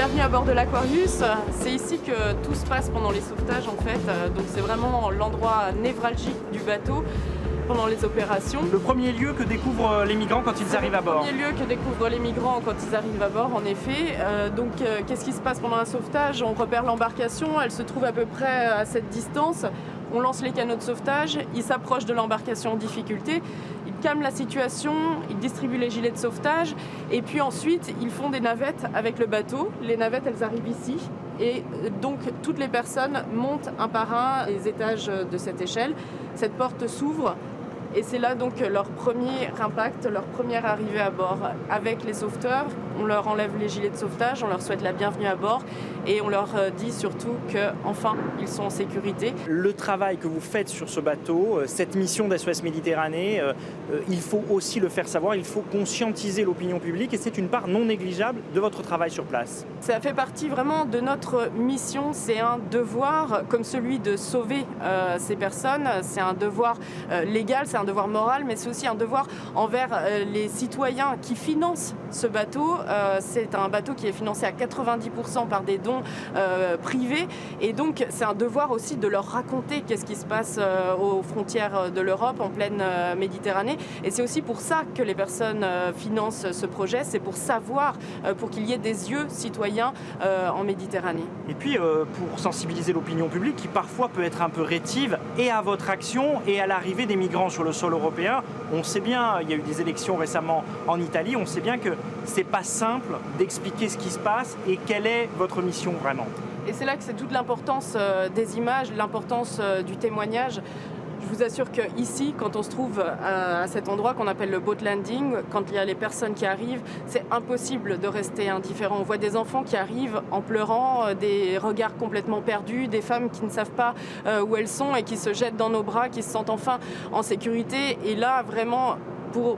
Bienvenue à bord de l'Aquarius. C'est ici que tout se passe pendant les sauvetages en fait. Donc c'est vraiment l'endroit névralgique du bateau pendant les opérations. Le premier lieu que découvrent les migrants quand ils arrivent à bord. Le premier lieu que découvrent les migrants quand ils arrivent à bord, en effet. Qu'est-ce qui se passe pendant un sauvetage? On repère l'embarcation, elle se trouve à peu près à cette distance. On lance les canaux de sauvetage, ils s'approchent de l'embarcation en difficulté, ils calment la situation, ils distribuent les gilets de sauvetage et puis ensuite ils font des navettes avec le bateau. Les navettes, elles arrivent ici et donc toutes les personnes montent un par un les étages de cette échelle. Cette porte s'ouvre et c'est là donc leur premier impact, leur première arrivée à bord avec les sauveteurs. On leur enlève les gilets de sauvetage, on leur souhaite la bienvenue à bord et on leur dit surtout qu'enfin ils sont en sécurité. Le travail que vous faites sur ce bateau, cette mission d'SOS Méditerranée, il faut aussi le faire savoir, il faut conscientiser l'opinion publique et c'est une part non négligeable de votre travail sur place. Ça fait partie vraiment de notre mission, c'est un devoir comme celui de sauver ces personnes, c'est un devoir légal, c'est un devoir moral, mais c'est aussi un devoir envers les citoyens qui financent ce bateau. C'est un bateau qui est financé à 90% par des dons privés et donc c'est un devoir aussi de leur raconter qu'est-ce qui se passe aux frontières de l'Europe en pleine Méditerranée et c'est aussi pour ça que les personnes financent ce projet, c'est pour savoir, pour qu'il y ait des yeux citoyens en Méditerranée. Et puis pour sensibiliser l'opinion publique qui parfois peut être un peu rétive et à votre action et à l'arrivée des migrants sur le sol européen, on sait bien, il y a eu des élections récemment en Italie, on sait bien que c'est pas simple d'expliquer ce qui se passe et quelle est votre mission vraiment. Et c'est là que c'est toute l'importance des images, l'importance du témoignage. Je vous assure qu'ici, quand on se trouve à cet endroit qu'on appelle le boat landing, quand il y a les personnes qui arrivent, c'est impossible de rester indifférent. On voit des enfants qui arrivent en pleurant, des regards complètement perdus, des femmes qui ne savent pas où elles sont et qui se jettent dans nos bras, qui se sentent enfin en sécurité. Et là, vraiment,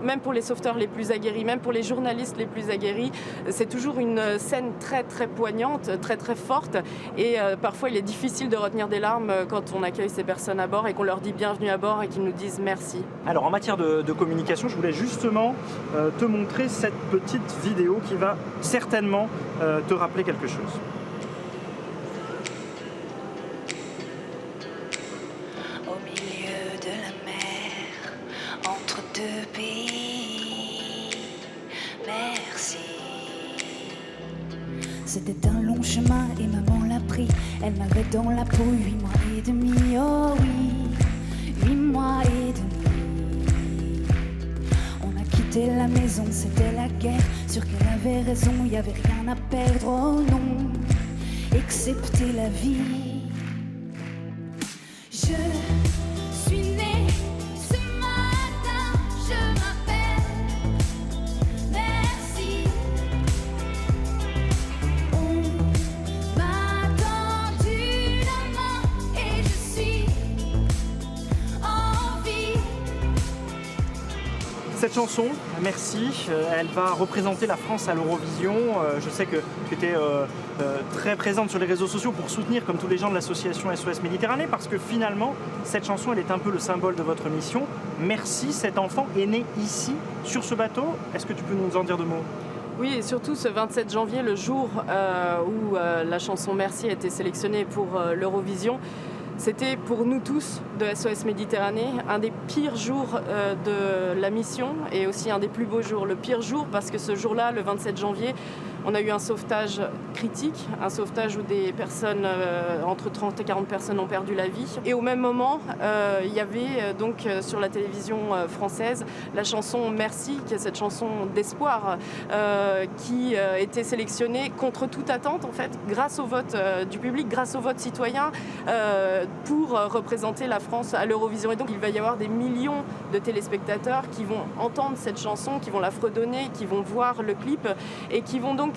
même pour les sauveteurs les plus aguerris, même pour les journalistes les plus aguerris, c'est toujours une scène très très poignante, très très forte et parfois il est difficile de retenir des larmes quand on accueille ces personnes à bord et qu'on leur dit bienvenue à bord et qu'ils nous disent merci. Alors en matière de communication, je voulais justement te montrer cette petite vidéo qui va certainement te rappeler quelque chose. C'était un long chemin et maman l'a pris. Elle m'avait dans la peau 8 mois et demi, oh oui, 8 mois et demi. On a quitté la maison, c'était la guerre. Sûr qu'elle avait raison, il n'y avait rien à perdre, oh non, excepté la vie. Je suis née ce matin, je m'appelle Merci. On m'a tendu la main et je suis en vie. Cette chanson, Merci, elle va représenter la France à l'Eurovision. Je sais que tu étais très présente sur les réseaux sociaux pour soutenir, comme tous les gens de l'association SOS Méditerranée, parce que finalement, cette chanson, elle est un peu le symbole de votre mission. Merci, cet enfant est né ici, sur ce bateau. Est-ce que tu peux nous en dire deux mots ? Oui, et surtout ce 27 janvier, le jour où la chanson Merci a été sélectionnée pour l'Eurovision, c'était pour nous tous de SOS Méditerranée un des pires jours de la mission et aussi un des plus beaux jours. Le pire jour parce que ce jour-là, le 27 janvier, on a eu un sauvetage critique, un sauvetage où des personnes, entre 30 et 40 personnes ont perdu la vie. Et au même moment, il y avait donc sur la télévision française la chanson Merci, qui est cette chanson d'espoir qui était sélectionnée contre toute attente en fait, grâce au vote du public, grâce au vote citoyen pour représenter la France à l'Eurovision. Et donc il va y avoir des millions de téléspectateurs qui vont entendre cette chanson, qui vont la fredonner, qui vont voir le clip et qui vont donc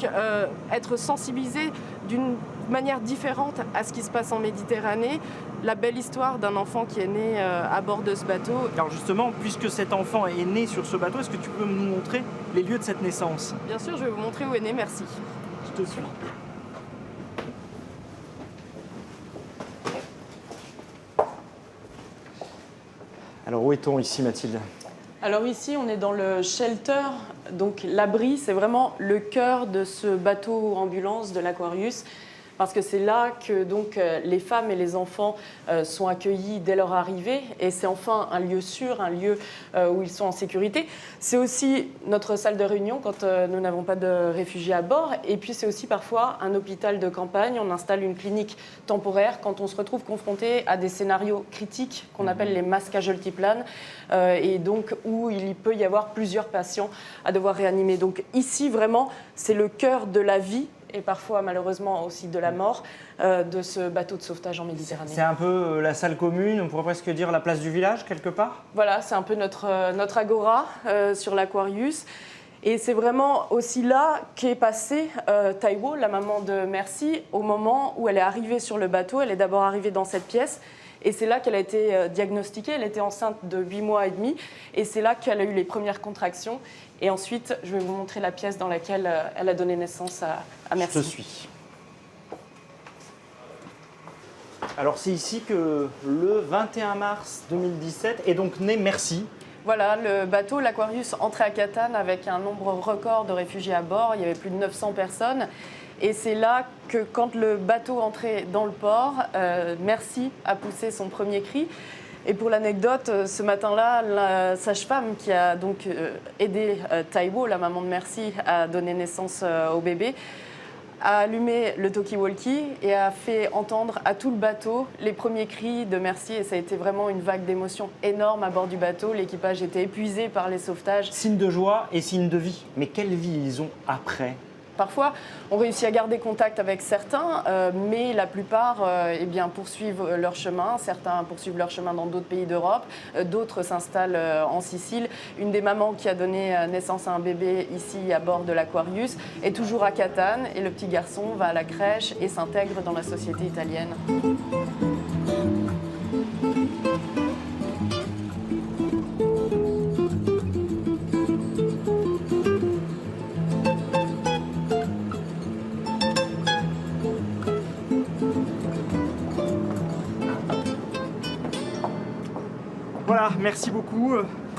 être sensibilisés d'une manière différente à ce qui se passe en Méditerranée, la belle histoire d'un enfant qui est né à bord de ce bateau. Alors justement, puisque cet enfant est né sur ce bateau, est-ce que tu peux nous montrer les lieux de cette naissance ? Bien sûr, je vais vous montrer où est né Merci. Je te suis. Alors où est-on ici, Mathilde ? Alors ici, on est dans le shelter Donc l'abri, c'est vraiment le cœur de ce bateau ambulance de l'Aquarius, parce que c'est là que donc, les femmes et les enfants sont accueillis dès leur arrivée, et c'est enfin un lieu sûr, un lieu où ils sont en sécurité. C'est aussi notre salle de réunion quand nous n'avons pas de réfugiés à bord, et puis c'est aussi parfois un hôpital de campagne. On installe une clinique temporaire quand on se retrouve confronté à des scénarios critiques qu'on appelle les mass casualty plans, et donc où il peut y avoir plusieurs patients à devoir réanimer. Donc ici, vraiment, c'est le cœur de la vie, et parfois malheureusement aussi de la mort, de ce bateau de sauvetage en Méditerranée. C'est un peu la salle commune, on pourrait presque dire la place du village quelque part? Voilà, c'est un peu notre agora sur l'Aquarius. Et c'est vraiment aussi là qu'est passée Taiwo, la maman de Mercy, au moment où elle est arrivée sur le bateau. Elle est d'abord arrivée dans cette pièce. Et c'est là qu'elle a été diagnostiquée. Elle était enceinte de 8 mois et demi. Et c'est là qu'elle a eu les premières contractions. Et ensuite, je vais vous montrer la pièce dans laquelle elle a donné naissance à Mercy. Je te suis. Alors c'est ici que le 21 mars 2017 est donc né Mercy. Voilà, le bateau, l'Aquarius, entrait à Catane avec un nombre record de réfugiés à bord. Il y avait plus de 900 personnes. Et c'est là que, quand le bateau entrait dans le port, Mercy a poussé son premier cri. Et pour l'anecdote, ce matin-là, la sage-femme qui a donc aidé Taiwo, la maman de Mercy, à donner naissance au bébé, a allumé le talkie-walkie et a fait entendre à tout le bateau les premiers cris de Mercy. Et ça a été vraiment une vague d'émotions énorme à bord du bateau. L'équipage était épuisé par les sauvetages. Signe de joie et signe de vie. Mais quelle vie ils ont après? Parfois, on réussit à garder contact avec certains, mais la plupart poursuivent leur chemin. Certains poursuivent leur chemin dans d'autres pays d'Europe, d'autres s'installent en Sicile. Une des mamans qui a donné naissance à un bébé ici à bord de l'Aquarius est toujours à Catane, et le petit garçon va à la crèche et s'intègre dans la société italienne. Voilà, merci beaucoup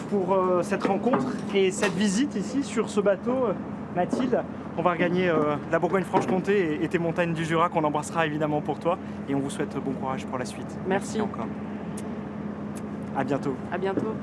pour cette rencontre et cette visite ici sur ce bateau, Mathilde. On va regagner la Bourgogne-Franche-Comté et tes montagnes du Jura qu'on embrassera évidemment pour toi. Et on vous souhaite bon courage pour la suite. Merci encore. À bientôt. À bientôt.